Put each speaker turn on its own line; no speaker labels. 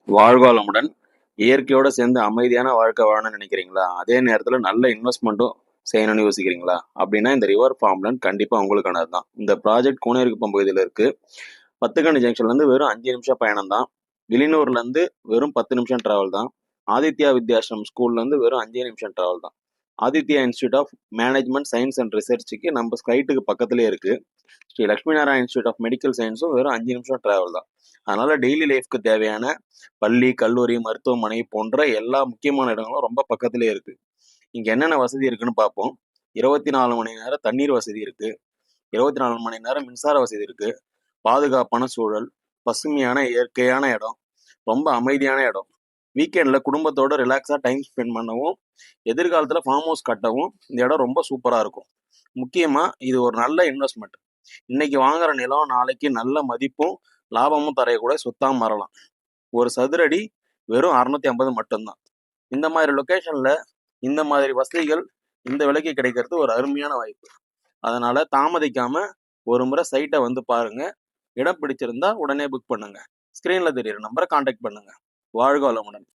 வாழ்க வளமுடன். இயற்கையோட சேர்ந்து அமைதியான வாழ்க்கை வாழணும்னு நினைக்கிறீங்களா? அதே நேரத்துல நல்ல இன்வெஸ்ட்மெண்ட்டும் செய்யணும்னு யோசிக்கிறீங்களா? அப்படின்னா இந்த ரிவர் ஃபார்ம்லேண்ட் கண்டிப்பா உங்களுக்கானது தான். இந்த ப்ராஜெக்ட் கூனேரிக்குப்பம் பகுதியில இருக்கு. பத்துக்கண்ணி ஜங்ஷன்ல இருந்து வெறும் 5 நிமிஷம் பயணம் தான். வில்லியனூர்ல இருந்து வெறும் 10 நிமிஷம் டிராவல் தான். ஆதித்யா வித்யாஷ்ரம் ஸ்கூல்ல இருந்து வெறும் 5 நிமிஷம் டிராவல் தான். Aditya institute of management science and ரிசர்ச்சுக்கு நம்ம ஸ்கைட்டுக்கு பக்கத்துலயே இருக்கு. Sri Lakshmi Narayan institute of medical சயின்ஸும் வெறும் 5 நிமிஷம் டிராவல் தான். அதனால டெய்லி லைஃப்க்கு தேவையான பள்ளி, கல்லூரி, மருத்துவமனை போன்ற எல்லா முக்கியமான இடங்களும் ரொம்ப பக்கத்திலே இருக்கு. இங்க என்னென்ன வசதி இருக்குன்னு பார்ப்போம். 24 மணி நேரம் தண்ணீர் வசதி இருக்கு. 24 மணி நேரம் மின்சார வசதி இருக்கு. பாதுகாப்பான சூழல், பசுமையான இயற்கையான இடம், ரொம்ப அமைதியான இடம். வீக்கெண்ட்ல குடும்பத்தோட ரிலாக்ஸா டைம் ஸ்பெண்ட் பண்ணவும், எதிர்காலத்துல ஃபார்ம் ஹவுஸ் கட்டவும் இந்த இடம் ரொம்ப சூப்பரா இருக்கும். முக்கியமா இது ஒரு நல்ல இன்வெஸ்ட்மெண்ட். இன்னைக்கு வாங்குற நிலம் நாளைக்கு நல்ல மதிப்பும் லாபமும் தரக்கூடிய சொத்தா மாறலாம். ஒரு சதுரடி வெறும் 650 மட்டும்தான். இந்த மாதிரி லொகேஷன்ல இந்த மாதிரி வசதிகள் இந்த விலைக்கு கிடைக்கிறது ஒரு அருமையான வாய்ப்பு. அதனால தாமதிக்காம ஒரு முறை சைட்டை வந்து பாருங்க. இடம் பிடிச்சிருந்தா உடனே புக் பண்ணுங்க. ஸ்கிரீன்ல தெரியுற நம்பரை கான்டாக்ட் பண்ணுங்க. வாழ்க வளமுடன்.